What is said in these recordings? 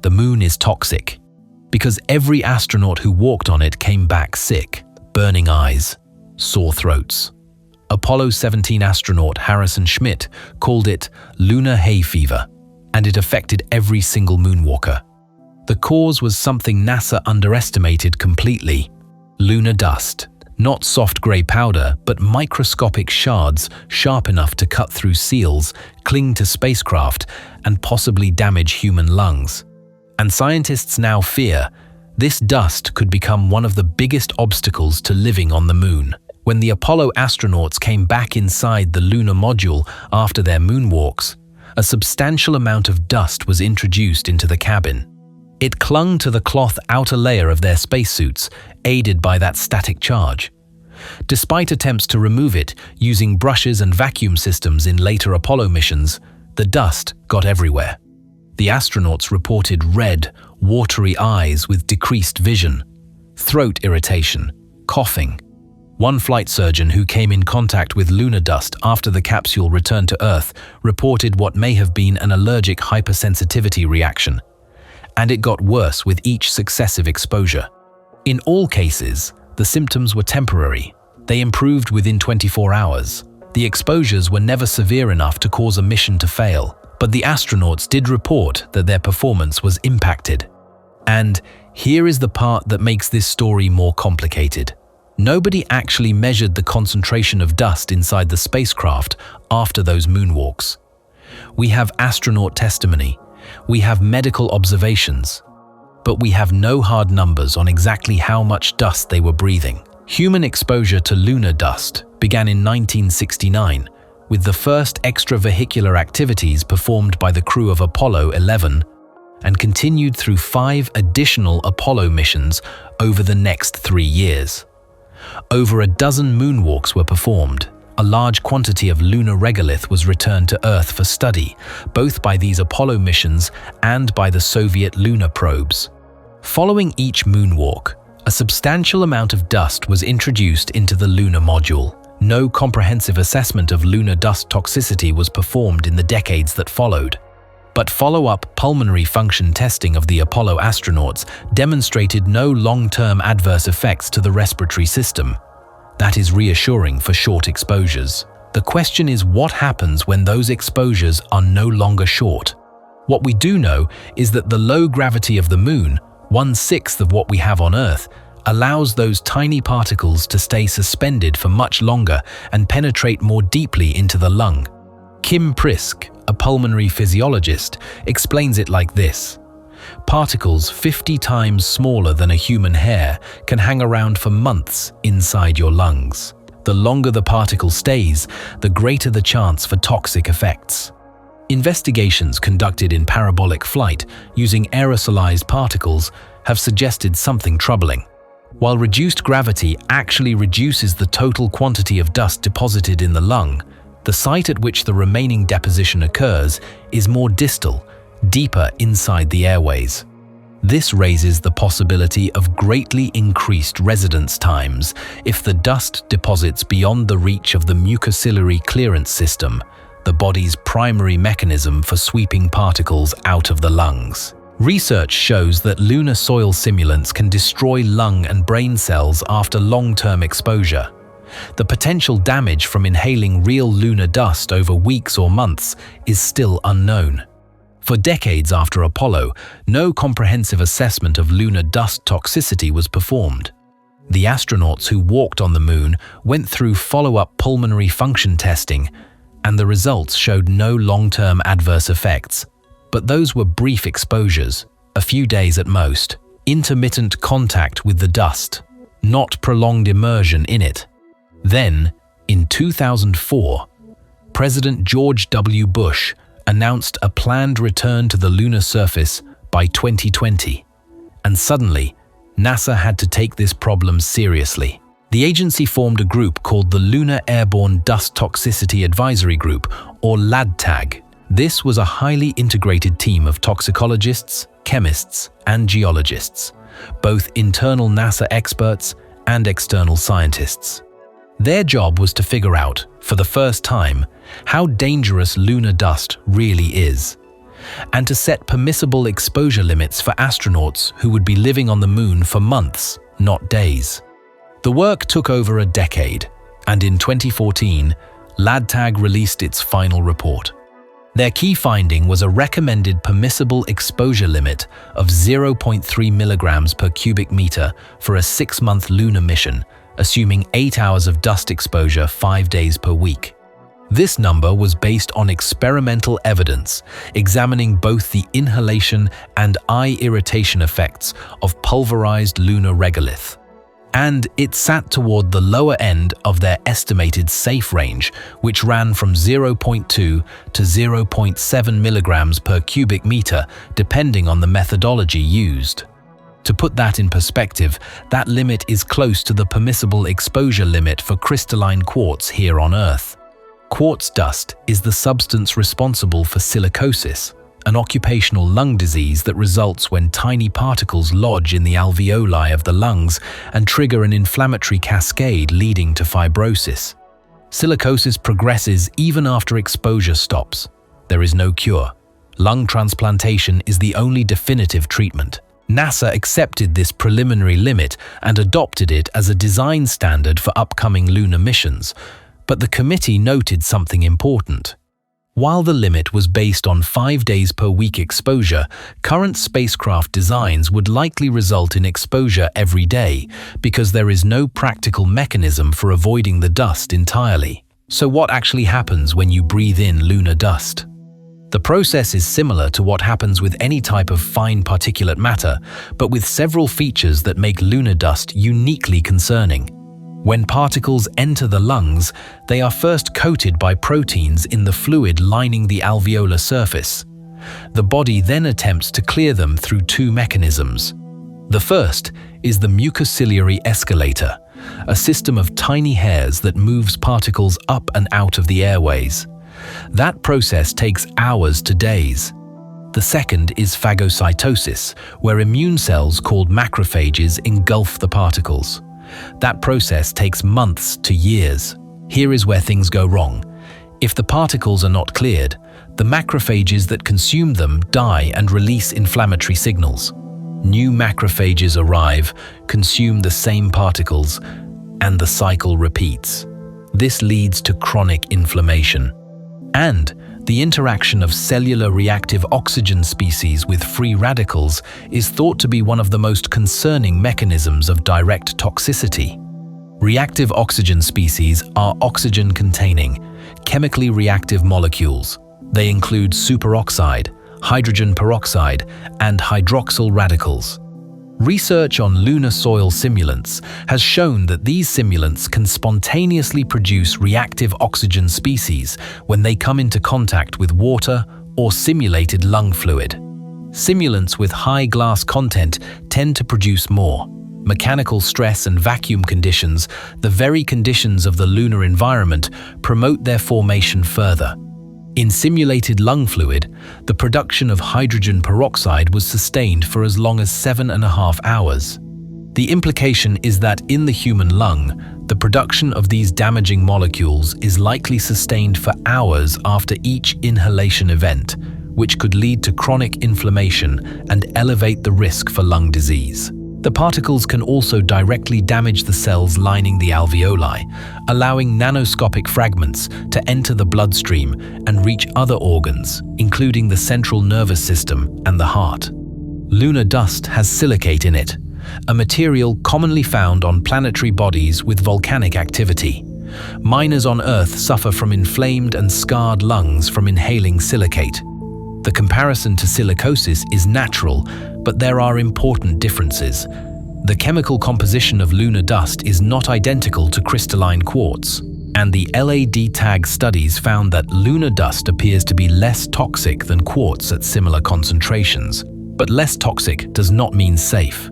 The moon is toxic because every astronaut who walked on it came back sick, burning eyes, sore throats. Apollo 17 astronaut Harrison Schmitt called it lunar hay fever, and it affected every single moonwalker. The cause was something NASA underestimated completely: lunar dust. Not soft grey powder, but microscopic shards sharp enough to cut through seals, cling to spacecraft, and possibly damage human lungs. And scientists now fear this dust could become one of the biggest obstacles to living on the moon. When the Apollo astronauts came back inside the lunar module after their moonwalks, a substantial amount of dust was introduced into the cabin. It clung to the cloth outer layer of their spacesuits, aided by that static charge. Despite attempts to remove it using brushes and vacuum systems in later Apollo missions, the dust got everywhere. The astronauts reported red, watery eyes with decreased vision, throat irritation, coughing. One flight surgeon who came in contact with lunar dust after the capsule returned to Earth reported what may have been an allergic hypersensitivity reaction, and it got worse with each successive exposure. In all cases, the symptoms were temporary. They improved within 24 hours. The exposures were never severe enough to cause a mission to fail, but the astronauts did report that their performance was impacted. And here is the part that makes this story more complicated. Nobody actually measured the concentration of dust inside the spacecraft after those moonwalks. We have astronaut testimony, we have medical observations, but we have no hard numbers on exactly how much dust they were breathing. Human exposure to lunar dust began in 1969 with the first extravehicular activities performed by the crew of Apollo 11 and continued through 5 additional Apollo missions over the next 3 years. Over a dozen moonwalks were performed. A large quantity of lunar regolith was returned to Earth for study, both by these Apollo missions and by the Soviet lunar probes. Following each moonwalk, a substantial amount of dust was introduced into the lunar module. No comprehensive assessment of lunar dust toxicity was performed in the decades that followed. But follow-up pulmonary function testing of the Apollo astronauts demonstrated no long-term adverse effects to the respiratory system. That is reassuring for short exposures. The question is, what happens when those exposures are no longer short? What we do know is that the low gravity of the moon, 1/6 of what we have on Earth, allows those tiny particles to stay suspended for much longer and penetrate more deeply into the lung. Kim Prisk, a pulmonary physiologist, explains it like this. Particles 50 times smaller than a human hair can hang around for months inside your lungs. The longer the particle stays, the greater the chance for toxic effects. Investigations conducted in parabolic flight using aerosolized particles have suggested something troubling. While reduced gravity actually reduces the total quantity of dust deposited in the lung, the site at which the remaining deposition occurs is more distal, deeper inside the airways. This raises the possibility of greatly increased residence times if the dust deposits beyond the reach of the mucociliary clearance system, the body's primary mechanism for sweeping particles out of the lungs. Research shows that lunar soil simulants can destroy lung and brain cells after long-term exposure. The potential damage from inhaling real lunar dust over weeks or months is still unknown. For decades after Apollo, no comprehensive assessment of lunar dust toxicity was performed. The astronauts who walked on the moon went through follow-up pulmonary function testing, and the results showed no long-term adverse effects. But those were brief exposures, a few days at most, intermittent contact with the dust, not prolonged immersion in it. Then, in 2004, President George W. Bush announced a planned return to the lunar surface by 2020, and suddenly, NASA had to take this problem seriously. The agency formed a group called the Lunar Airborne Dust Toxicity Advisory Group, or LADTAG. This was a highly integrated team of toxicologists, chemists, and geologists, both internal NASA experts and external scientists. Their job was to figure out, for the first time, how dangerous lunar dust really is. and to set permissible exposure limits for astronauts who would be living on the moon for months, not days. The work took over a decade, and in 2014, LADTAG released its final report. Their key finding was a recommended permissible exposure limit of 0.3 milligrams per cubic meter for a 6-month lunar mission, assuming 8 hours of dust exposure 5 days per week. This number was based on experimental evidence, examining both the inhalation and eye irritation effects of pulverized lunar regolith. And it sat toward the lower end of their estimated safe range, which ran from 0.2 to 0.7 milligrams per cubic meter, depending on the methodology used. To put that in perspective, that limit is close to the permissible exposure limit for crystalline quartz here on Earth. Quartz dust is the substance responsible for silicosis, an occupational lung disease that results when tiny particles lodge in the alveoli of the lungs and trigger an inflammatory cascade leading to fibrosis. Silicosis progresses even after exposure stops. There is no cure. Lung transplantation is the only definitive treatment. NASA accepted this preliminary limit and adopted it as a design standard for upcoming lunar missions. But the committee noted something important. While the limit was based on 5 days per week exposure, current spacecraft designs would likely result in exposure every day because there is no practical mechanism for avoiding the dust entirely. So what actually happens when you breathe in lunar dust? The process is similar to what happens with any type of fine particulate matter, but with several features that make lunar dust uniquely concerning. When particles enter the lungs, they are first coated by proteins in the fluid lining the alveolar surface. The body then attempts to clear them through 2 mechanisms. The first is the mucociliary escalator, a system of tiny hairs that moves particles up and out of the airways. That process takes hours to days. The second is phagocytosis, where immune cells called macrophages engulf the particles. That process takes months to years. Here is where things go wrong. If the particles are not cleared, the macrophages that consume them die and release inflammatory signals. New macrophages arrive, consume the same particles, and the cycle repeats. This leads to chronic inflammation. And the interaction of cellular reactive oxygen species with free radicals is thought to be one of the most concerning mechanisms of direct toxicity. Reactive oxygen species are oxygen-containing, chemically reactive molecules. They include superoxide, hydrogen peroxide, and hydroxyl radicals. Research on lunar soil simulants has shown that these simulants can spontaneously produce reactive oxygen species when they come into contact with water or simulated lung fluid. Simulants with high glass content tend to produce more. Mechanical stress and vacuum conditions, the very conditions of the lunar environment, promote their formation further. In simulated lung fluid, the production of hydrogen peroxide was sustained for as long as 7.5 hours. The implication is that in the human lung, the production of these damaging molecules is likely sustained for hours after each inhalation event, which could lead to chronic inflammation and elevate the risk for lung disease. The particles can also directly damage the cells lining the alveoli, allowing nanoscopic fragments to enter the bloodstream and reach other organs, including the central nervous system and the heart. Lunar dust has silicate in it, a material commonly found on planetary bodies with volcanic activity. Miners on Earth suffer from inflamed and scarred lungs from inhaling silicate. The comparison to silicosis is natural, but there are important differences. The chemical composition of lunar dust is not identical to crystalline quartz, and the LADTAG studies found that lunar dust appears to be less toxic than quartz at similar concentrations. But less toxic does not mean safe.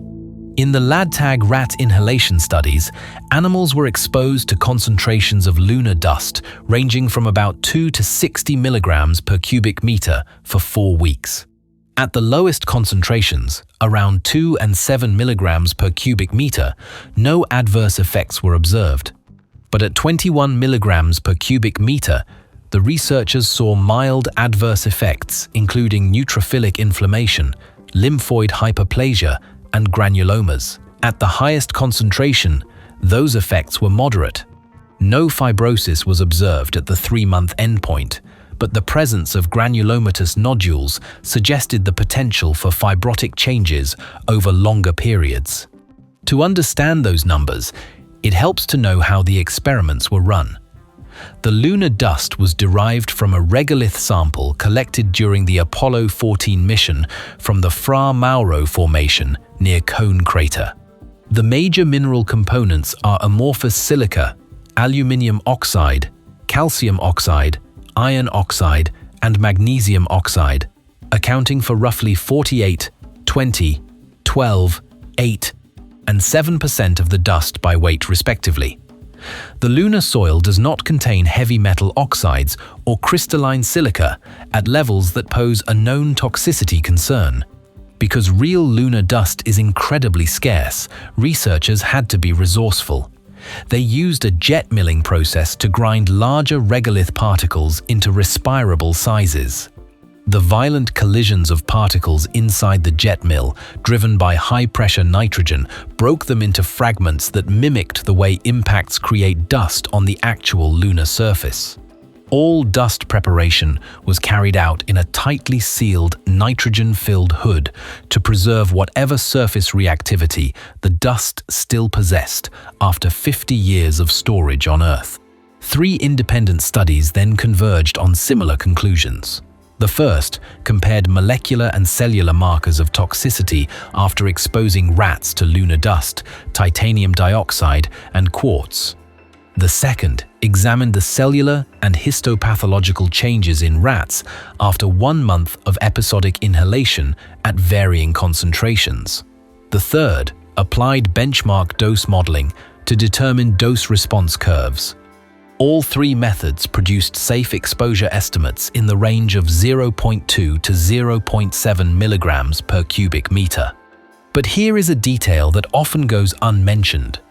In the LADTAG rat inhalation studies, animals were exposed to concentrations of lunar dust ranging from about 2 to 60 milligrams per cubic meter for 4 weeks. At the lowest concentrations, around 2 and 7 milligrams per cubic meter, no adverse effects were observed. But at 21 milligrams per cubic meter, the researchers saw mild adverse effects, including neutrophilic inflammation, lymphoid hyperplasia, and granulomas. At the highest concentration, those effects were moderate. No fibrosis was observed at the 3-month endpoint, but the presence of granulomatous nodules suggested the potential for fibrotic changes over longer periods. To understand those numbers, it helps to know how the experiments were run. The lunar dust was derived from a regolith sample collected during the Apollo 14 mission from the Flaw formation near Cone Crater. The major mineral components are amorphous silica, aluminium oxide, calcium oxide, iron oxide, and magnesium oxide, accounting for roughly 48, 20, 12, 8, and 7% of the dust by weight respectively. The lunar soil does not contain heavy metal oxides or crystalline silica at levels that pose a known toxicity concern. Because real lunar dust is incredibly scarce, researchers had to be resourceful. They used a jet milling process to grind larger regolith particles into respirable sizes. The violent collisions of particles inside the jet mill, driven by high-pressure nitrogen, broke them into fragments that mimicked the way impacts create dust on the actual lunar surface. All dust preparation was carried out in a tightly sealed, nitrogen-filled hood to preserve whatever surface reactivity the dust still possessed after 50 years of storage on Earth. 3 independent studies then converged on similar conclusions. The first compared molecular and cellular markers of toxicity after exposing rats to lunar dust, titanium dioxide, and quartz. The second examined the cellular and histopathological changes in rats after 1 month of episodic inhalation at varying concentrations. The third applied benchmark dose modeling to determine dose-response curves. All 3 methods produced safe exposure estimates in the range of 0.2 to 0.7 milligrams per cubic meter. But here is a detail that often goes unmentioned.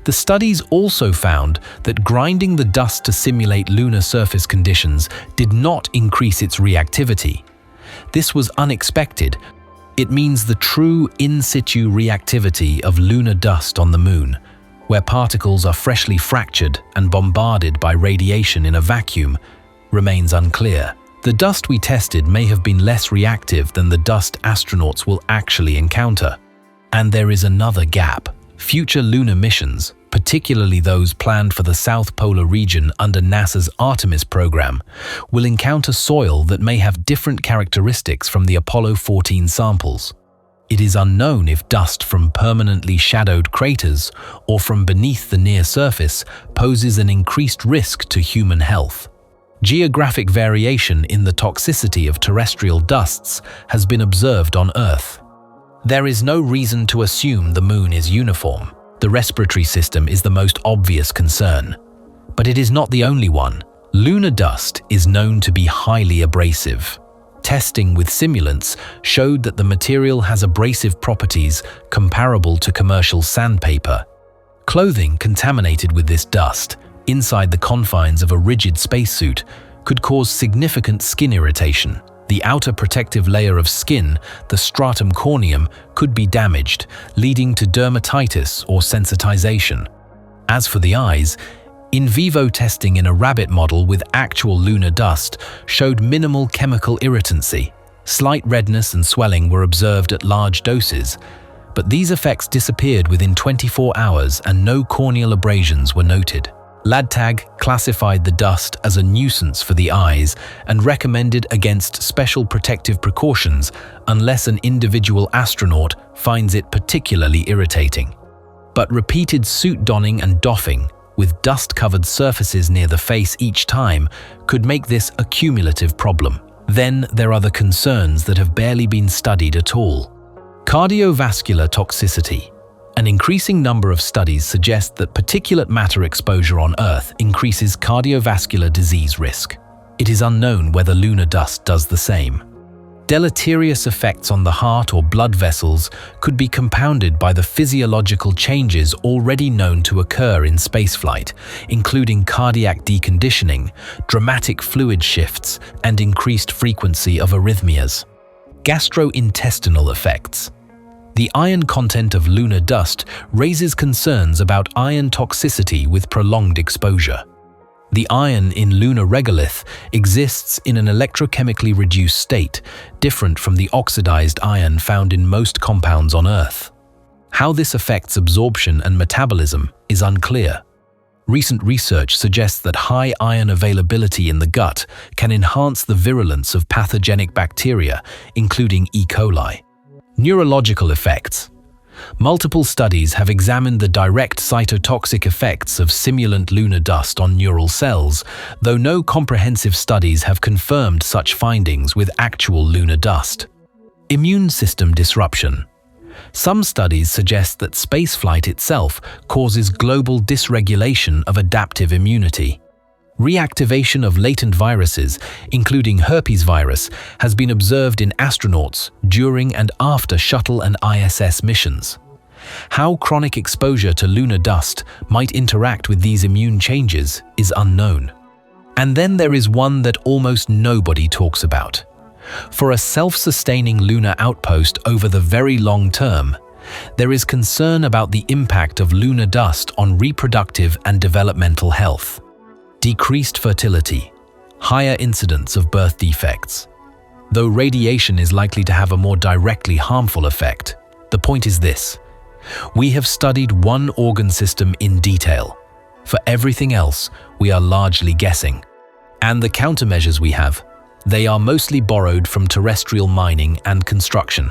The studies also found that grinding the dust to simulate lunar surface conditions did not increase its reactivity. This was unexpected. It means the true in situ reactivity of lunar dust on the moon, where particles are freshly fractured and bombarded by radiation in a vacuum, remains unclear. The dust we tested may have been less reactive than the dust astronauts will actually encounter. And there is another gap. Future lunar missions, particularly those planned for the South Polar region under NASA's Artemis program, will encounter soil that may have different characteristics from the Apollo 14 samples. It is unknown if dust from permanently shadowed craters or from beneath the near surface poses an increased risk to human health. Geographic variation in the toxicity of terrestrial dusts has been observed on Earth. There is no reason to assume the moon is uniform. The respiratory system is the most obvious concern. But it is not the only one. Lunar dust is known to be highly abrasive. Testing with simulants showed that the material has abrasive properties comparable to commercial sandpaper. Clothing contaminated with this dust, inside the confines of a rigid spacesuit, could cause significant skin irritation. The outer protective layer of skin, the stratum corneum, could be damaged, leading to dermatitis or sensitization. As for the eyes, in vivo testing in a rabbit model with actual lunar dust showed minimal chemical irritancy. Slight redness and swelling were observed at large doses, but these effects disappeared within 24 hours and no corneal abrasions were noted. LADTAG classified the dust as a nuisance for the eyes and recommended against special protective precautions unless an individual astronaut finds it particularly irritating. But repeated suit donning and doffing, with dust-covered surfaces near the face each time, could make this a cumulative problem. Then there are the concerns that have barely been studied at all. Cardiovascular toxicity. An increasing number of studies suggest that particulate matter exposure on Earth increases cardiovascular disease risk. It is unknown whether lunar dust does the same. Deleterious effects on the heart or blood vessels could be compounded by the physiological changes already known to occur in spaceflight, including cardiac deconditioning, dramatic fluid shifts, and increased frequency of arrhythmias. Gastrointestinal effects. The iron content of lunar dust raises concerns about iron toxicity with prolonged exposure. The iron in lunar regolith exists in an electrochemically reduced state, different from the oxidized iron found in most compounds on Earth. How this affects absorption and metabolism is unclear. Recent research suggests that high iron availability in the gut can enhance the virulence of pathogenic bacteria, including E. coli. Neurological effects. Multiple studies have examined the direct cytotoxic effects of simulant lunar dust on neural cells, though no comprehensive studies have confirmed such findings with actual lunar dust. Immune system disruption. Some studies suggest that spaceflight itself causes global dysregulation of adaptive immunity. Reactivation of latent viruses, including herpes virus, has been observed in astronauts during and after shuttle and ISS missions. How chronic exposure to lunar dust might interact with these immune changes is unknown. And then there is one that almost nobody talks about. For a self-sustaining lunar outpost over the very long term, there is concern about the impact of lunar dust on reproductive and developmental health. Decreased fertility, higher incidence of birth defects. Though radiation is likely to have a more directly harmful effect, the point is this: we have studied one organ system in detail. For everything else, we are largely guessing. And the countermeasures we have, they are mostly borrowed from terrestrial mining and construction.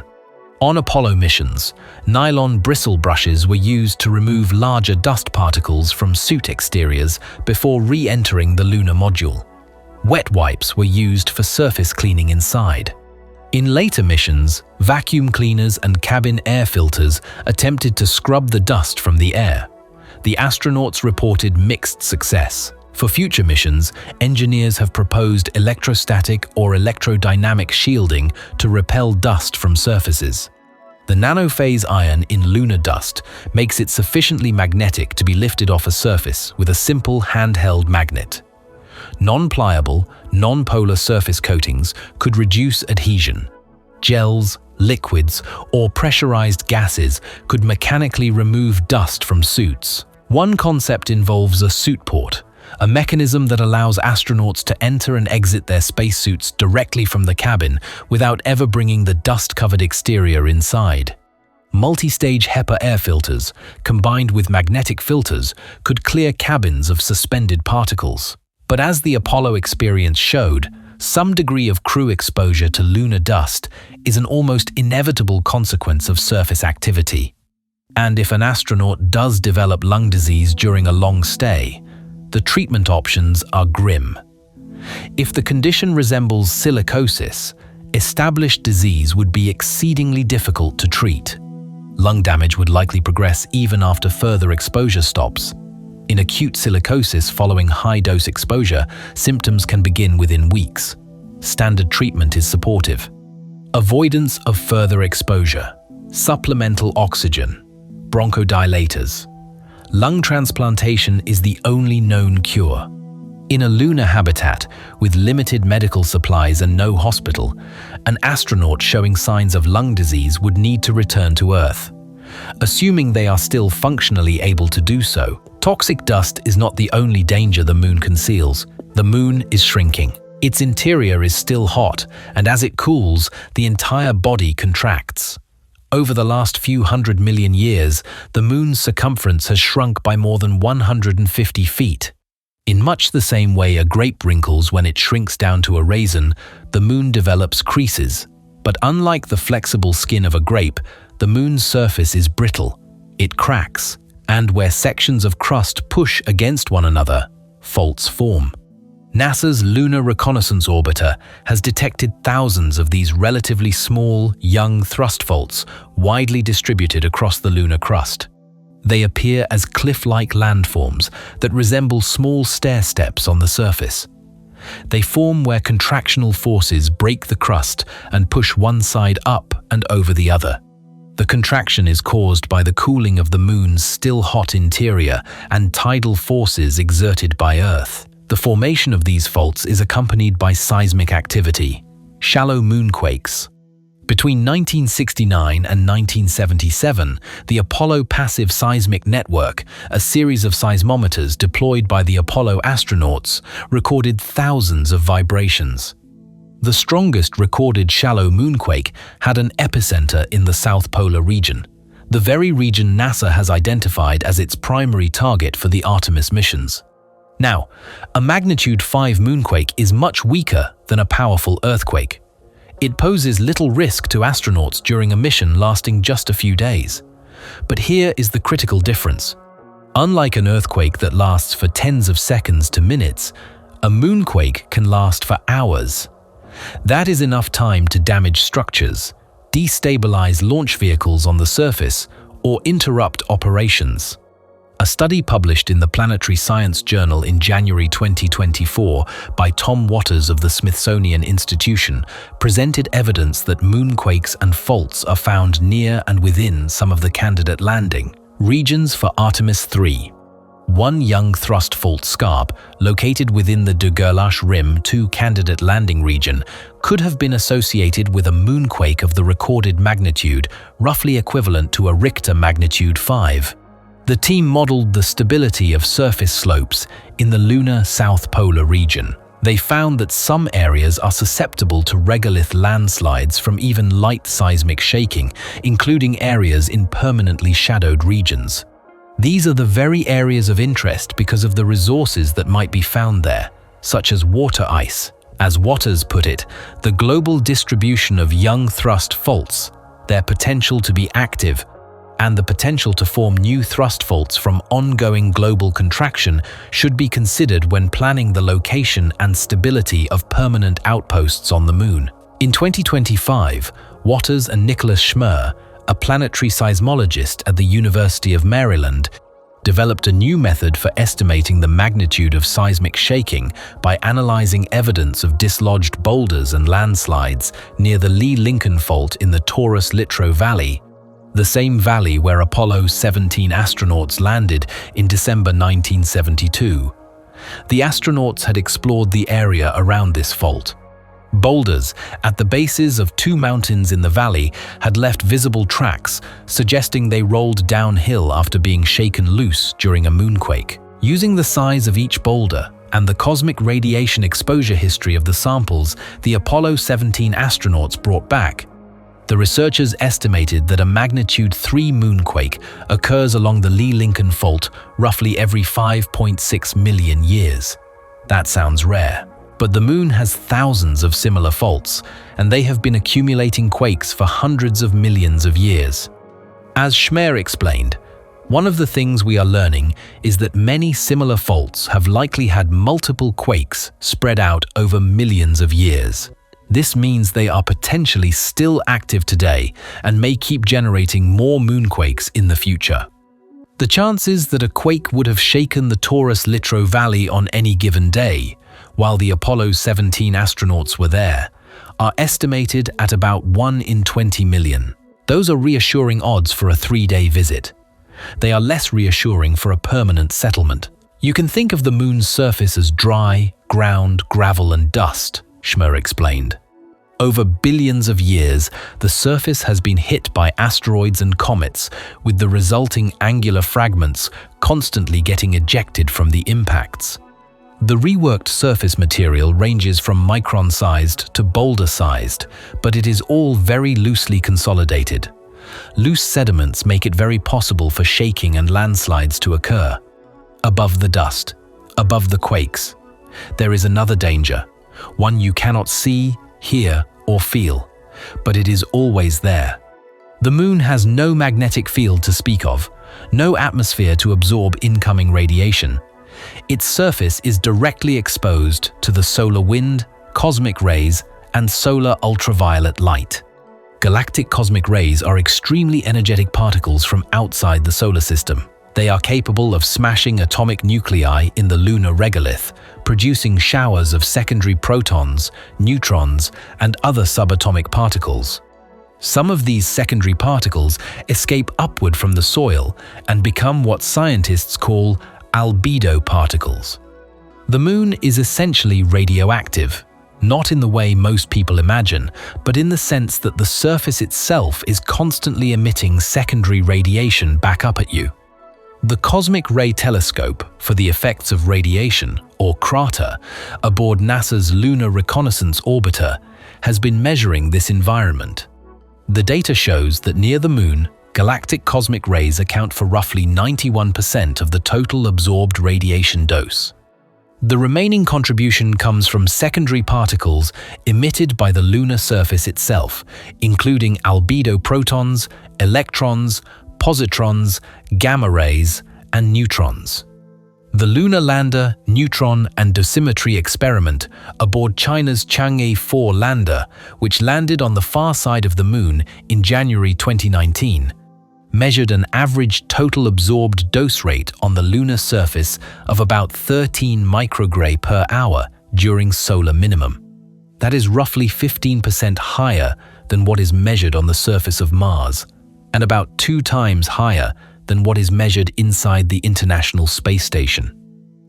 On Apollo missions, nylon bristle brushes were used to remove larger dust particles from suit exteriors before re-entering the lunar module. Wet wipes were used for surface cleaning inside. In later missions, vacuum cleaners and cabin air filters attempted to scrub the dust from the air. The astronauts reported mixed success. For future missions, engineers have proposed electrostatic or electrodynamic shielding to repel dust from surfaces. The nanophase iron in lunar dust makes it sufficiently magnetic to be lifted off a surface with a simple handheld magnet. Non-pliable, non-polar surface coatings could reduce adhesion. Gels, liquids, or pressurized gases could mechanically remove dust from suits. One concept involves a suit port, a mechanism that allows astronauts to enter and exit their spacesuits directly from the cabin without ever bringing the dust-covered exterior inside. Multi-stage HEPA air filters, combined with magnetic filters, could clear cabins of suspended particles. But as the Apollo experience showed, some degree of crew exposure to lunar dust is an almost inevitable consequence of surface activity. And if an astronaut does develop lung disease during a long stay, the treatment options are grim. If the condition resembles silicosis, established disease would be exceedingly difficult to treat. Lung damage would likely progress even after further exposure stops. In acute silicosis following high-dose exposure, symptoms can begin within weeks. Standard treatment is supportive. Avoidance of further exposure, supplemental oxygen, bronchodilators. Lung transplantation is the only known cure. In a lunar habitat with limited medical supplies and no hospital, an astronaut showing signs of lung disease would need to return to Earth. Assuming they are still functionally able to do so, toxic dust is not the only danger the moon conceals. The moon is shrinking. Its interior is still hot, and as it cools, the entire body contracts. Over the last few 100 million years, the moon's circumference has shrunk by more than 150 feet. In much the same way a grape wrinkles when it shrinks down to a raisin, the moon develops creases. But unlike the flexible skin of a grape, the moon's surface is brittle. It cracks, and where sections of crust push against one another, faults form. NASA's Lunar Reconnaissance Orbiter has detected thousands of these relatively small, young thrust faults widely distributed across the lunar crust. They appear as cliff-like landforms that resemble small stair steps on the surface. They form where contractional forces break the crust and push one side up and over the other. The contraction is caused by the cooling of the Moon's still hot interior and tidal forces exerted by Earth. The formation of these faults is accompanied by seismic activity, shallow moonquakes. Between 1969 and 1977, the Apollo Passive Seismic Network, a series of seismometers deployed by the Apollo astronauts, recorded thousands of vibrations. The strongest recorded shallow moonquake had an epicenter in the South Polar region, the very region NASA has identified as its primary target for the Artemis missions. Now, a magnitude 5 moonquake is much weaker than a powerful earthquake. It poses little risk to astronauts during a mission lasting just a few days. But here is the critical difference. Unlike an earthquake that lasts for tens of seconds to minutes, a moonquake can last for hours. That is enough time to damage structures, destabilize launch vehicles on the surface, or interrupt operations. A study published in the Planetary Science Journal in January 2024 by Tom Waters of the Smithsonian Institution presented evidence that moonquakes and faults are found near and within some of the candidate landing regions for Artemis 3. One young thrust fault scarp, located within the de Gerlache Rim 2 candidate landing region, could have been associated with a moonquake of the recorded magnitude, roughly equivalent to a Richter magnitude 5. The team modeled the stability of surface slopes in the lunar South Polar region. They found that some areas are susceptible to regolith landslides from even light seismic shaking, including areas in permanently shadowed regions. These are the very areas of interest because of the resources that might be found there, such as water ice. As Waters put it, the global distribution of young thrust faults, their potential to be active, and the potential to form new thrust faults from ongoing global contraction should be considered when planning the location and stability of permanent outposts on the Moon. In 2025, Waters and Nicholas Schmer, a planetary seismologist at the University of Maryland, developed a new method for estimating the magnitude of seismic shaking by analyzing evidence of dislodged boulders and landslides near the Lee-Lincoln Fault in the Taurus-Littrow Valley, the same valley where Apollo 17 astronauts landed in December 1972. The astronauts had explored the area around this fault. Boulders at the bases of 2 mountains in the valley had left visible tracks, suggesting they rolled downhill after being shaken loose during a moonquake. Using the size of each boulder and the cosmic radiation exposure history of the samples the Apollo 17 astronauts brought back, the researchers estimated that a magnitude 3 moonquake occurs along the Lee-Lincoln Fault roughly every 5.6 million years. That sounds rare. But the Moon has thousands of similar faults, and they have been accumulating quakes for hundreds of millions of years. As Schmer explained, one of the things we are learning is that many similar faults have likely had multiple quakes spread out over millions of years. This means they are potentially still active today and may keep generating more moonquakes in the future. The chances that a quake would have shaken the Taurus-Littrow Valley on any given day, while the Apollo 17 astronauts were there, are estimated at about 1 in 20 million. Those are reassuring odds for a 3-day visit. They are less reassuring for a permanent settlement. You can think of the Moon's surface as dry, ground, gravel and dust, Schmer explained. Over billions of years, the surface has been hit by asteroids and comets, with the resulting angular fragments constantly getting ejected from the impacts. The reworked surface material ranges from micron-sized to boulder-sized, but it is all very loosely consolidated. Loose sediments make it very possible for shaking and landslides to occur. Above the dust, above the quakes, there is another danger, one you cannot see, hear, or feel, but it is always there. The Moon has no magnetic field to speak of, no atmosphere to absorb incoming radiation. Its surface is directly exposed to the solar wind, cosmic rays, and solar ultraviolet light. Galactic cosmic rays are extremely energetic particles from outside the solar system. They are capable of smashing atomic nuclei in the lunar regolith, producing showers of secondary protons, neutrons, and other subatomic particles. Some of these secondary particles escape upward from the soil and become what scientists call albedo particles. The Moon is essentially radioactive, not in the way most people imagine, but in the sense that the surface itself is constantly emitting secondary radiation back up at you. The Cosmic Ray Telescope for the Effects of Radiation, or CRATA, aboard NASA's Lunar Reconnaissance Orbiter, has been measuring this environment. The data shows that near the Moon, galactic cosmic rays account for roughly 91% of the total absorbed radiation dose. The remaining contribution comes from secondary particles emitted by the lunar surface itself, including albedo protons, electrons, positrons, gamma rays, and neutrons. The Lunar Lander, Neutron, and Dosimetry experiment aboard China's Chang'e 4 lander, which landed on the far side of the Moon in January 2019, measured an average total absorbed dose rate on the lunar surface of about 13 microgray per hour during solar minimum. That is roughly 15% higher than what is measured on the surface of Mars, and about 2 times higher than what is measured inside the International Space Station.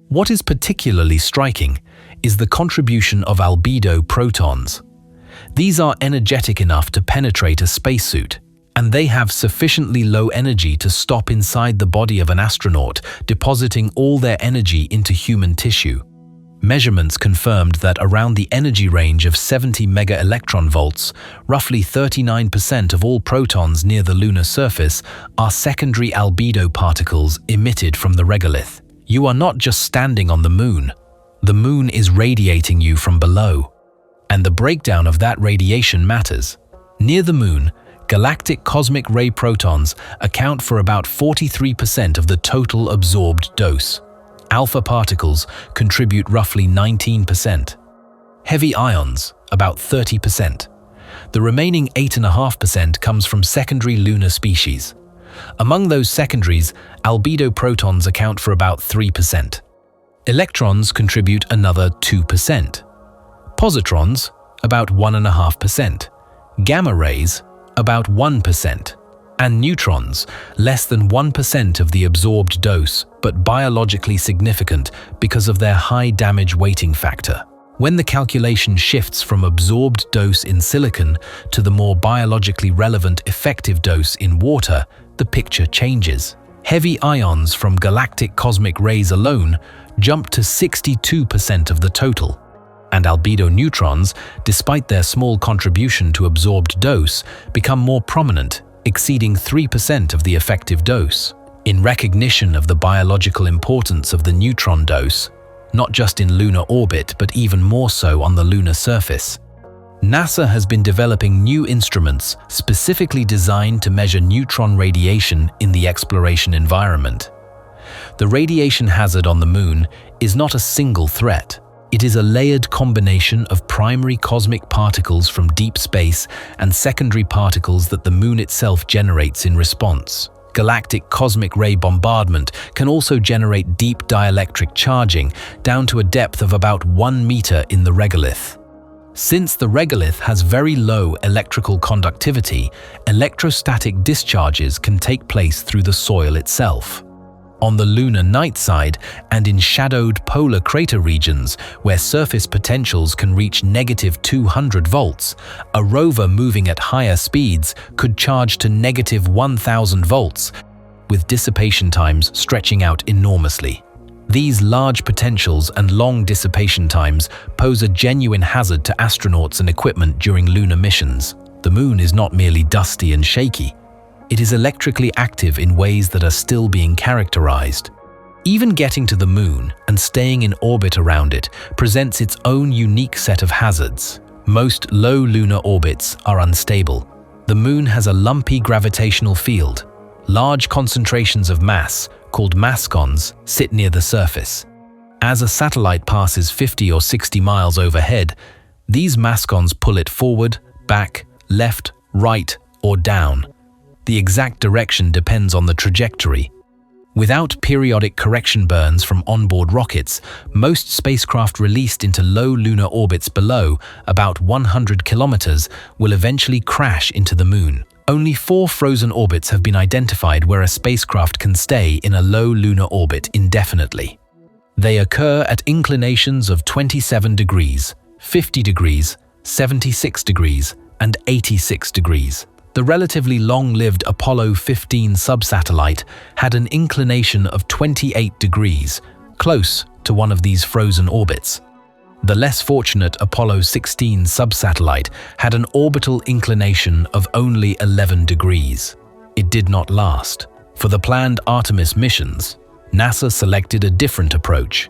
What is particularly striking is the contribution of albedo protons. These are energetic enough to penetrate a spacesuit, and they have sufficiently low energy to stop inside the body of an astronaut, depositing all their energy into human tissue. Measurements confirmed that around the energy range of 70 megaelectronvolts, roughly 39% of all protons near the lunar surface are secondary albedo particles emitted from the regolith. You are not just standing on the Moon. The Moon is radiating you from below. And the breakdown of that radiation matters. Near the Moon, galactic cosmic ray protons account for about 43% of the total absorbed dose. Alpha particles contribute roughly 19%. Heavy ions, about 30%. The remaining 8.5% comes from secondary lunar species. Among those secondaries, albedo protons account for about 3%. Electrons contribute another 2%. Positrons, about 1.5%. Gamma rays, about 1%. And neutrons, less than 1% of the absorbed dose, but biologically significant because of their high damage weighting factor. When the calculation shifts from absorbed dose in silicon to the more biologically relevant effective dose in water, the picture changes. Heavy ions from galactic cosmic rays alone jump to 62% of the total. And albedo neutrons, despite their small contribution to absorbed dose, become more prominent, exceeding 3% of the effective dose. In recognition of the biological importance of the neutron dose, not just in lunar orbit but even more so on the lunar surface, NASA has been developing new instruments specifically designed to measure neutron radiation in the exploration environment. The radiation hazard on the Moon is not a single threat. It is a layered combination of primary cosmic particles from deep space and secondary particles that the Moon itself generates in response. Galactic cosmic ray bombardment can also generate deep dielectric charging down to a depth of about 1 meter in the regolith. Since the regolith has very low electrical conductivity, electrostatic discharges can take place through the soil itself. On the lunar night side and in shadowed polar crater regions where surface potentials can reach -200 volts, a rover moving at higher speeds could charge to -1000 volts, with dissipation times stretching out enormously. These large potentials and long dissipation times pose a genuine hazard to astronauts and equipment during lunar missions. The Moon is not merely dusty and shaky. It is electrically active in ways that are still being characterized. Even getting to the Moon and staying in orbit around it presents its own unique set of hazards. Most low lunar orbits are unstable. The Moon has a lumpy gravitational field. Large concentrations of mass, called mascons, sit near the surface. As a satellite passes 50 or 60 miles overhead, these mascons pull it forward, back, left, right, or down. The exact direction depends on the trajectory. Without periodic correction burns from onboard rockets, most spacecraft released into low lunar orbits below about 100 kilometers will eventually crash into the Moon. Only 4 frozen orbits have been identified where a spacecraft can stay in a low lunar orbit indefinitely. They occur at inclinations of 27 degrees, 50 degrees, 76 degrees, and 86 degrees. The relatively long-lived Apollo 15 subsatellite had an inclination of 28 degrees, close to one of these frozen orbits. The less fortunate Apollo 16 subsatellite had an orbital inclination of only 11 degrees. It did not last. For the planned Artemis missions, NASA selected a different approach.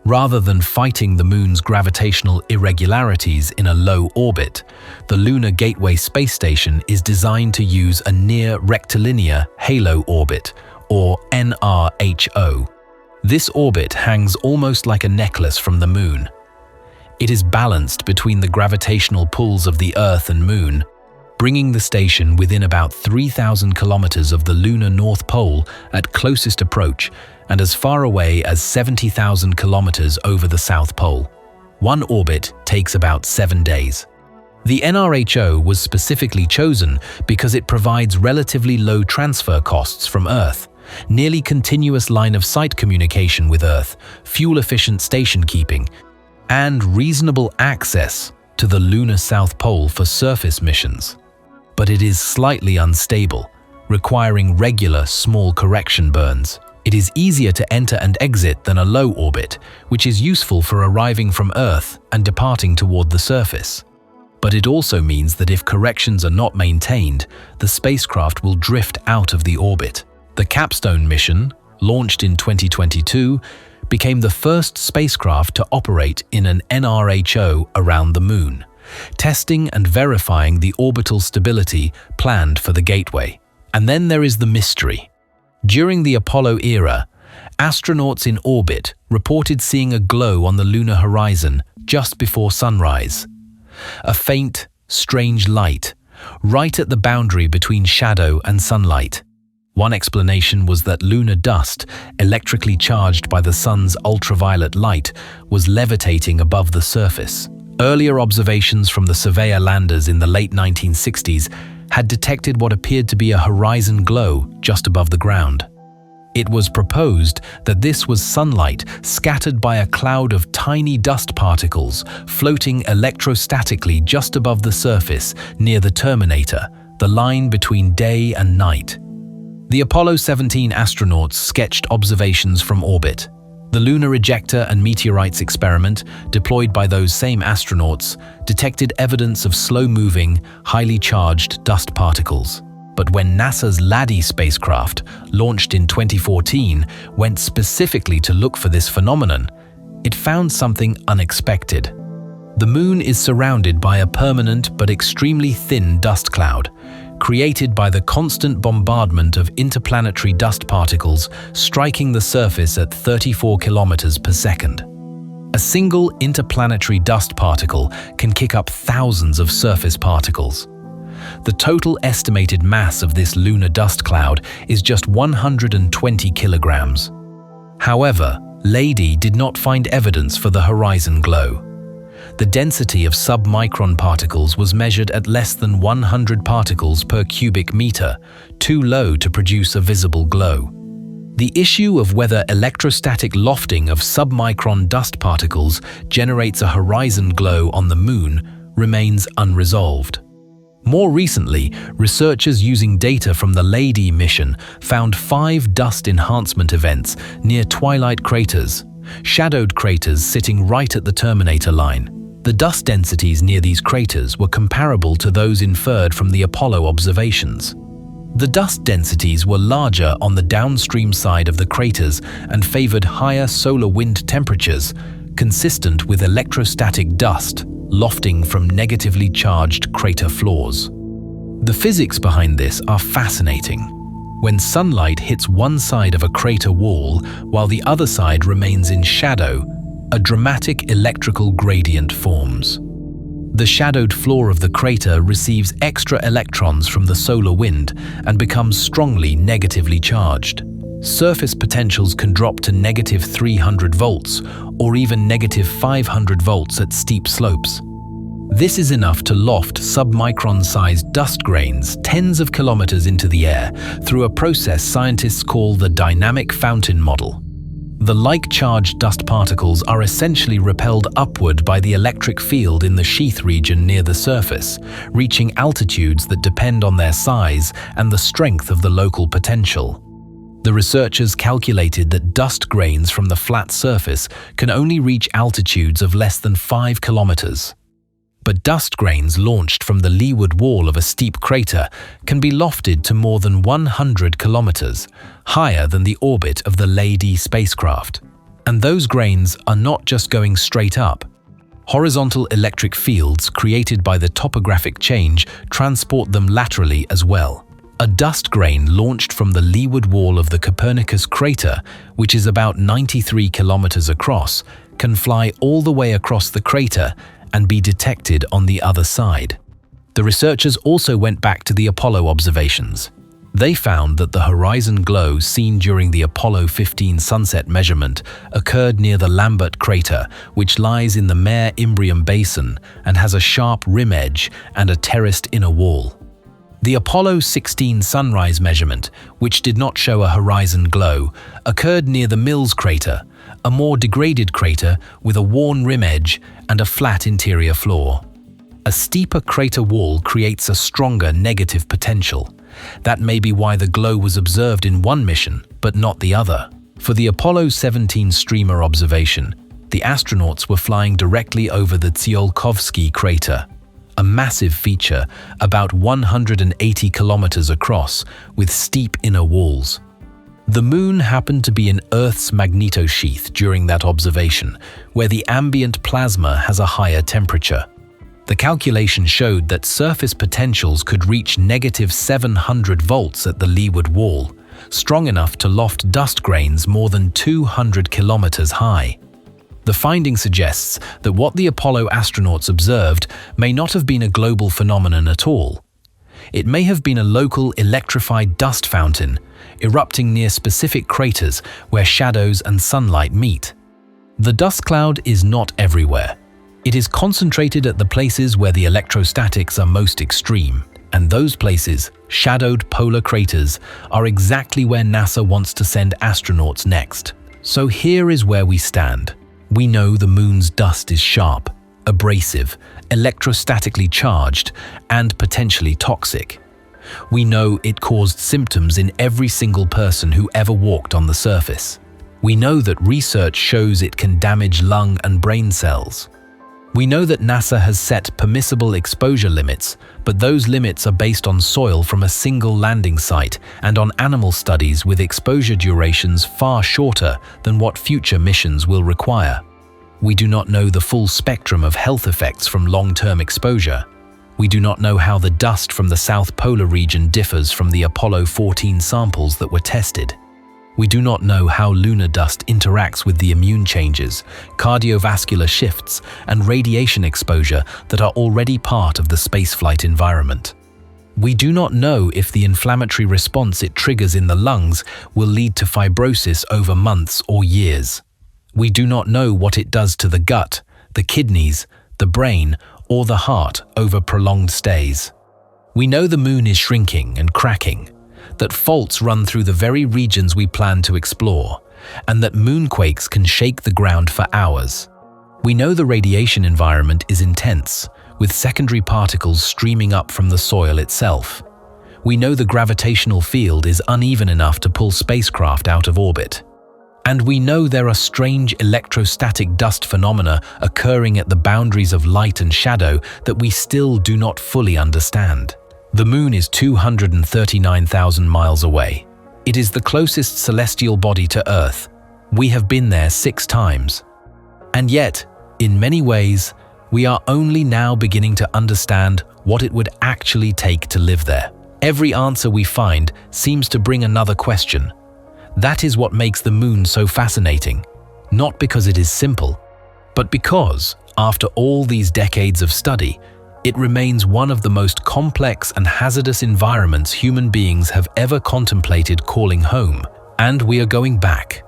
Rather than fighting the Moon's gravitational irregularities in a low orbit, the Lunar Gateway Space Station is designed to use a near rectilinear halo orbit, or NRHO. This orbit hangs almost like a necklace from the Moon. It is balanced between the gravitational pulls of the Earth and Moon, bringing the station within about 3,000 kilometers of the lunar North Pole at closest approach and as far away as 70,000 kilometers over the South Pole. One orbit takes about 7 days. The NRHO was specifically chosen because it provides relatively low transfer costs from Earth, nearly continuous line-of-sight communication with Earth, fuel-efficient station keeping, and reasonable access to the lunar South Pole for surface missions. But it is slightly unstable, requiring regular small correction burns. It is easier to enter and exit than a low orbit, which is useful for arriving from Earth and departing toward the surface. But it also means that if corrections are not maintained, the spacecraft will drift out of the orbit. The Capstone mission, launched in 2022, became the first spacecraft to operate in an NRHO around the Moon, testing and verifying the orbital stability planned for the Gateway. And then there is the mystery. During the Apollo era, astronauts in orbit reported seeing a glow on the lunar horizon just before sunrise. A faint, strange light, right at the boundary between shadow and sunlight. One explanation was that lunar dust, electrically charged by the sun's ultraviolet light, was levitating above the surface. Earlier observations from the Surveyor landers in the late 1960s had detected what appeared to be a horizon glow just above the ground. It was proposed that this was sunlight scattered by a cloud of tiny dust particles floating electrostatically just above the surface near the terminator, the line between day and night. The Apollo 17 astronauts sketched observations from orbit. The Lunar Ejector and Meteorites experiment, deployed by those same astronauts, detected evidence of slow-moving, highly charged dust particles. But when NASA's LADEE spacecraft, launched in 2014, went specifically to look for this phenomenon, it found something unexpected. The Moon is surrounded by a permanent but extremely thin dust cloud, created by the constant bombardment of interplanetary dust particles striking the surface at 34 kilometers per second. A single interplanetary dust particle can kick up thousands of surface particles. The total estimated mass of this lunar dust cloud is just 120 kilograms. However, LADEE did not find evidence for the horizon glow. The density of submicron particles was measured at less than 100 particles per cubic meter, too low to produce a visible glow. The issue of whether electrostatic lofting of submicron dust particles generates a horizon glow on the Moon remains unresolved. More recently, researchers using data from the LADEE mission found 5 dust enhancement events near twilight craters, shadowed craters sitting right at the terminator line. The dust densities near these craters were comparable to those inferred from the Apollo observations. The dust densities were larger on the downstream side of the craters and favored higher solar wind temperatures, consistent with electrostatic dust lofting from negatively charged crater floors. The physics behind this are fascinating. When sunlight hits one side of a crater wall while the other side remains in shadow, a dramatic electrical gradient forms. The shadowed floor of the crater receives extra electrons from the solar wind and becomes strongly negatively charged. Surface potentials can drop to negative 300 volts or even negative 500 volts at steep slopes. This is enough to loft submicron-sized dust grains tens of kilometers into the air through a process scientists call the dynamic fountain model. The like-charged dust particles are essentially repelled upward by the electric field in the sheath region near the surface, reaching altitudes that depend on their size and the strength of the local potential. The researchers calculated that dust grains from the flat surface can only reach altitudes of less than 5 kilometers. But dust grains launched from the leeward wall of a steep crater can be lofted to more than 100 kilometers, higher than the orbit of the Lady spacecraft. And those grains are not just going straight up. Horizontal electric fields created by the topographic change transport them laterally as well. A dust grain launched from the leeward wall of the Copernicus crater, which is about 93 kilometers across, can fly all the way across the crater and be detected on the other side. The researchers also went back to the Apollo observations. They found that the horizon glow seen during the Apollo 15 sunset measurement occurred near the Lambert crater, which lies in the Mare Imbrium basin and has a sharp rim edge and a terraced inner wall. The Apollo 16 sunrise measurement, which did not show a horizon glow, occurred near the Mills crater, a more degraded crater with a worn rim edge and a flat interior floor. A steeper crater wall creates a stronger negative potential. That may be why the glow was observed in one mission, but not the other. For the Apollo 17 streamer observation, the astronauts were flying directly over the Tsiolkovsky crater, a massive feature about 180 kilometers across with steep inner walls. The Moon happened to be in Earth's magnetosheath during that observation, where the ambient plasma has a higher temperature. The calculation showed that surface potentials could reach negative 700 volts at the leeward wall, strong enough to loft dust grains more than 200 kilometers high. The finding suggests that what the Apollo astronauts observed may not have been a global phenomenon at all. It may have been a local electrified dust fountain, erupting near specific craters where shadows and sunlight meet. The dust cloud is not everywhere. It is concentrated at the places where the electrostatics are most extreme, and those places, shadowed polar craters, are exactly where NASA wants to send astronauts next. So here is where we stand. We know the Moon's dust is sharp, abrasive, electrostatically charged, and potentially toxic. We know it caused symptoms in every single person who ever walked on the surface. We know that research shows it can damage lung and brain cells. We know that NASA has set permissible exposure limits, but those limits are based on soil from a single landing site and on animal studies with exposure durations far shorter than what future missions will require. We do not know the full spectrum of health effects from long-term exposure. We do not know how the dust from the South Polar region differs from the Apollo 14 samples that were tested. We do not know how lunar dust interacts with the immune changes, cardiovascular shifts, and radiation exposure that are already part of the spaceflight environment. We do not know if the inflammatory response it triggers in the lungs will lead to fibrosis over months or years. We do not know what it does to the gut, the kidneys, the brain, or the heart over prolonged stays. We know the Moon is shrinking and cracking, that faults run through the very regions we plan to explore, and that moonquakes can shake the ground for hours. We know the radiation environment is intense, with secondary particles streaming up from the soil itself. We know the gravitational field is uneven enough to pull spacecraft out of orbit. And we know there are strange electrostatic dust phenomena occurring at the boundaries of light and shadow that we still do not fully understand. The Moon is 239,000 miles away. It is the closest celestial body to Earth. We have been there 6 times. And yet, in many ways, we are only now beginning to understand what it would actually take to live there. Every answer we find seems to bring another question. That is what makes the Moon so fascinating, not because it is simple, but because, after all these decades of study, it remains one of the most complex and hazardous environments human beings have ever contemplated calling home. And we are going back.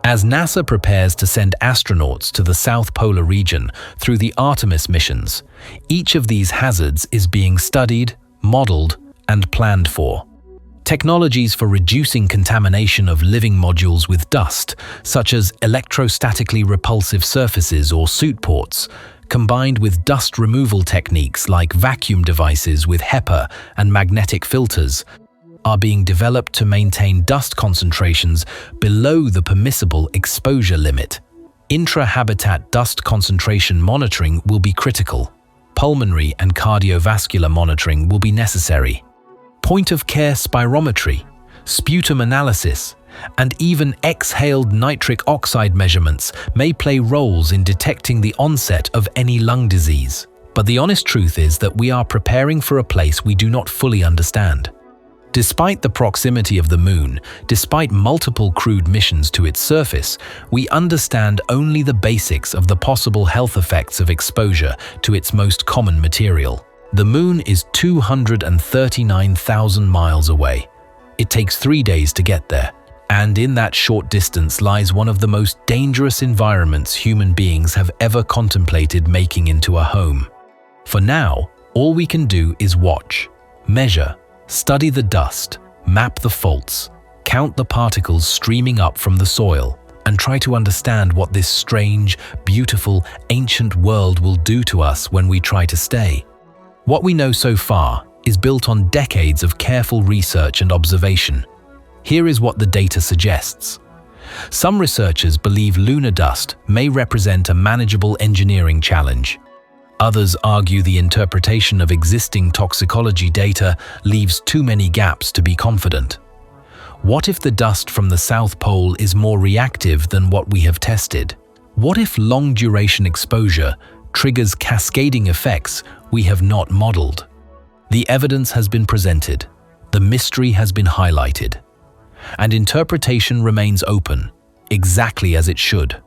As NASA prepares to send astronauts to the South Polar region through the Artemis missions, each of these hazards is being studied, modeled, and planned for. Technologies for reducing contamination of living modules with dust, such as electrostatically repulsive surfaces or suit ports, combined with dust removal techniques like vacuum devices with HEPA and magnetic filters, are being developed to maintain dust concentrations below the permissible exposure limit. Intra-habitat dust concentration monitoring will be critical. Pulmonary and cardiovascular monitoring will be necessary. Point-of-care spirometry, sputum analysis, and even exhaled nitric oxide measurements may play roles in detecting the onset of any lung disease. But the honest truth is that we are preparing for a place we do not fully understand. Despite the proximity of the Moon, despite multiple crewed missions to its surface, we understand only the basics of the possible health effects of exposure to its most common material. The Moon is 239,000 miles away. It takes 3 days to get there. And in that short distance lies one of the most dangerous environments human beings have ever contemplated making into a home. For now, all we can do is watch, measure, study the dust, map the faults, count the particles streaming up from the soil, and try to understand what this strange, beautiful, ancient world will do to us when we try to stay. What we know so far is built on decades of careful research and observation. Here is what the data suggests. Some researchers believe lunar dust may represent a manageable engineering challenge. Others argue the interpretation of existing toxicology data leaves too many gaps to be confident. What if the dust from the South Pole is more reactive than what we have tested? What if long-duration exposure triggers cascading effects we have not modeled? The evidence has been presented, the mystery has been highlighted, and interpretation remains open, exactly as it should.